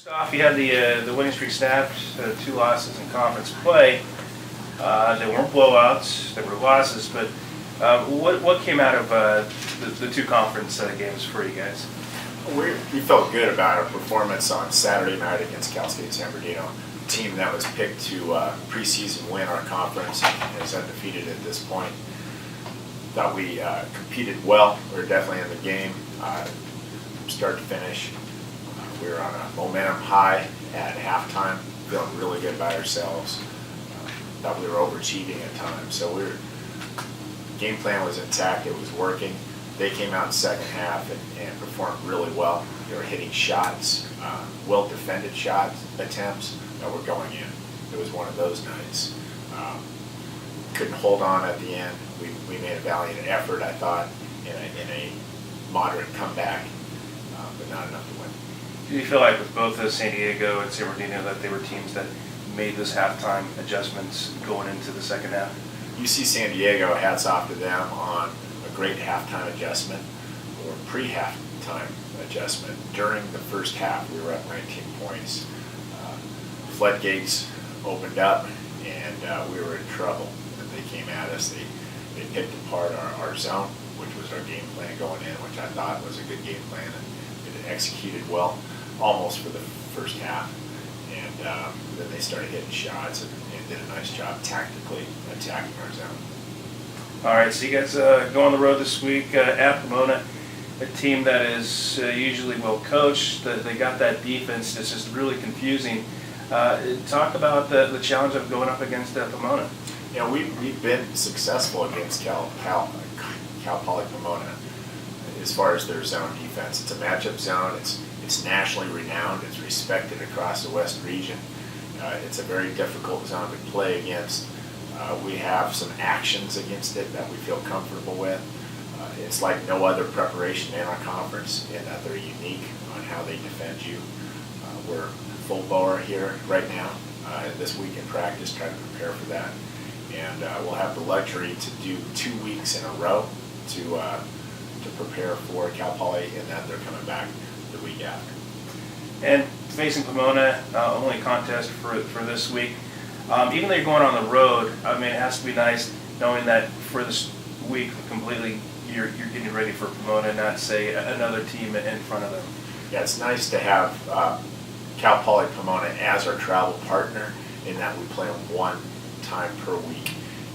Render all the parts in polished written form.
First off, you had the winning streak snapped, 2 losses in conference play. They weren't blowouts, they were losses, but what came out of the 2 conference games for you guys? We felt good about our performance on Saturday night against Cal State San Bernardino, a team that was picked to preseason win our conference and is undefeated at this point. Thought we competed well. We were definitely in the game from start to finish. We were on a momentum high at halftime, feeling really good about ourselves. Thought we were overachieving at times. So game plan was intact, it was working. They came out in the second half and performed really well. They were hitting shots, well-defended shot attempts that were going in. It was one of those nights. Couldn't hold on at the end. We made a valiant effort, I thought, in a moderate comeback, but not enough to win. Do you feel like with both San Diego and San Bernardino that they were teams that made those halftime adjustments going into the second half? UC San Diego, hats off to them on a great halftime adjustment or pre-halftime adjustment. During the first half, we were up 19 points. Floodgates opened up, and we were in trouble. And they came at us. They picked apart our zone, which was our game plan going in, which I thought was a good game plan, and it executed well, almost for the first half. And then they started hitting shots and did a nice job tactically attacking our zone. All right, so you guys go on the road this week at Pomona, a team that is usually well coached. They got that defense that's just really confusing. Talk about the challenge of going up against Pomona. You know, we've been successful against Cal Poly Pomona as far as their zone defense. It's a matchup zone. It's nationally renowned. It's respected across the West region. It's a very difficult zone to play against. We have some actions against it that we feel comfortable with. It's like no other preparation in our conference in that they're unique on how they defend you. We're full bore here right now this week in practice, trying to prepare for that. And we'll have the luxury to do 2 weeks in a row to prepare for Cal Poly, and then they're coming back the week after. And facing Pomona, only contest for this week. Even though you're going on the road, I mean, it has to be nice knowing that for this week completely you're getting ready for Pomona, not say another team in front of them. Yeah, it's nice to have Cal Poly Pomona as our travel partner in that we play them 1 time per week.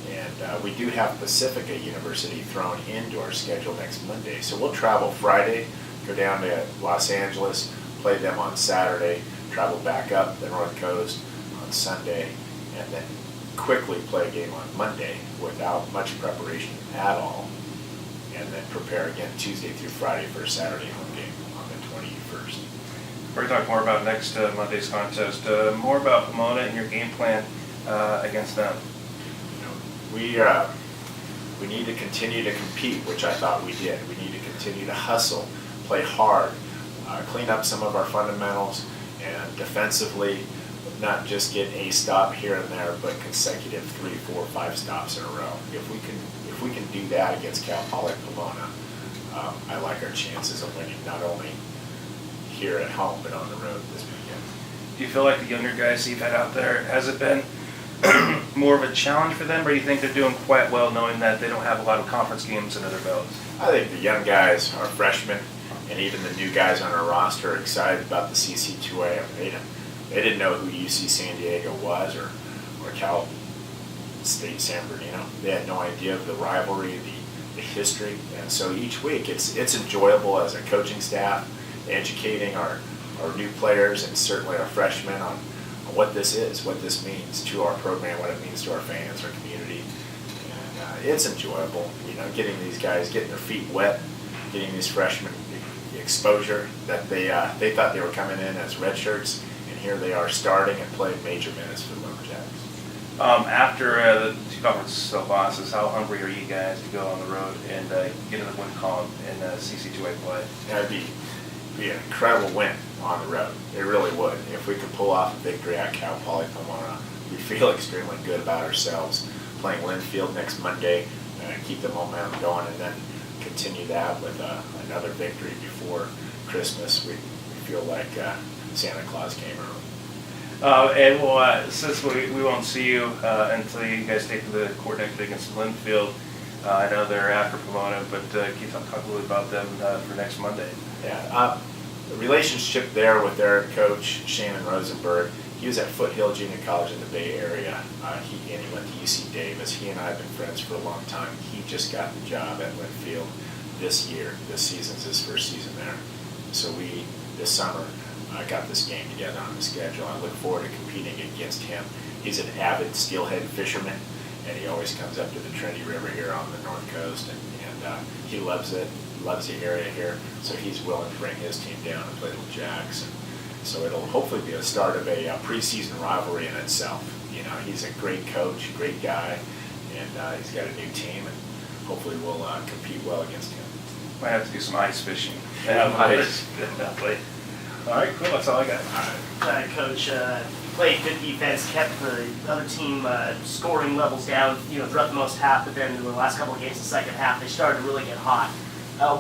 And we do have Pacifica University thrown into our schedule next Monday. So we'll travel Friday, go down to Los Angeles, play them on Saturday, travel back up the North Coast on Sunday, and then quickly play a game on Monday without much preparation at all, and then prepare again Tuesday through Friday for a Saturday home game on the 21st. We're going to talk more about next Monday's contest, more about Pomona and your game plan against them. You know, we need to continue to compete, which I thought we did. We need to continue to hustle, play hard, clean up some of our fundamentals, and defensively not just get a stop here and there, but consecutive 3, 4, 5 stops in a row. If we can do that against Cal Poly Pomona, I like our chances of winning not only here at home but on the road this weekend. Do you feel like the younger guys you've had out there, has it been more of a challenge for them, or do you think they're doing quite well knowing that they don't have a lot of conference games under their belts? I think the young guys, our freshmen, and even the new guys on our roster are excited about the CC2A. They didn't know who UC San Diego was or Cal State San Bernardino. They had no idea of the rivalry, the history, and so each week it's enjoyable as a coaching staff, educating our new players and certainly our freshmen on what this is, what this means to our program, what it means to our fans, our community. And it's enjoyable, you know, getting these guys getting their feet wet, getting these freshmen exposure that they thought they were coming in as red shirts, and here they are starting and playing major minutes for the Lumberjacks. After the 2 conference losses, how hungry are you guys to go on the road and get in the win column in CC2A play? Yeah, it'd be an incredible win on the road. It really would. If we could pull off a victory at Cal Poly Pomona, we feel extremely good about ourselves. Playing Linfield next Monday, keep the momentum going, and then continue that with another victory before Christmas. We feel like Santa Claus came early. And well, since we won't see you until you guys take the court next week against Linfield, I know they're after Pomona, but can you talk a little bit about them for next Monday? Yeah, the relationship there with their coach, Shannon Rosenberg, he was at Foothill Junior College in the Bay Area. He went to UC Davis. He and I have been friends for a long time. He just got the job at Linfield this year. This season's his first season there. So we, this summer, got this game together on the schedule. I look forward to competing against him. He's an avid steelhead fisherman, and he always comes up to the Trinity River here on the North Coast, and he loves it, loves the area here, so he's willing to bring his team down and play Little Jacks. And so it'll hopefully be a start of a preseason rivalry in itself. You know, he's a great coach, great guy, and he's got a new team, and hopefully we'll compete well against him. Might have to do some ice fishing. Ice. All right, cool. That's all I got. Coach played good defense, kept the other team scoring levels down, throughout the most half, but then in the last couple of games, the second half, they started to really get hot.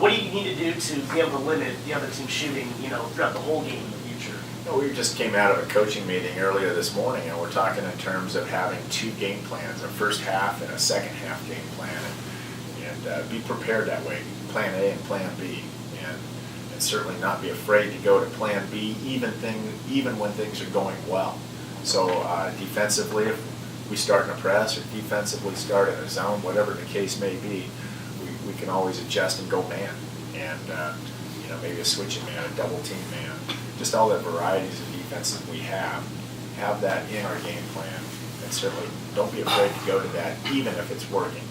What do you need to do to be able to limit the other team shooting, throughout the whole game in the future? We just came out of a coaching meeting earlier this morning, and we're talking in terms of having two game plans, a first half and a second half game plan, and be prepared that way, plan A and plan B, and certainly not be afraid to go to plan B even when things are going well. So defensively, if we start in a press or defensively start in a zone, whatever the case may be, we can always adjust and go man, and maybe a switching man, a double team man, just all the varieties of defenses we have that in our game plan, and certainly don't be afraid to go to that even if it's working.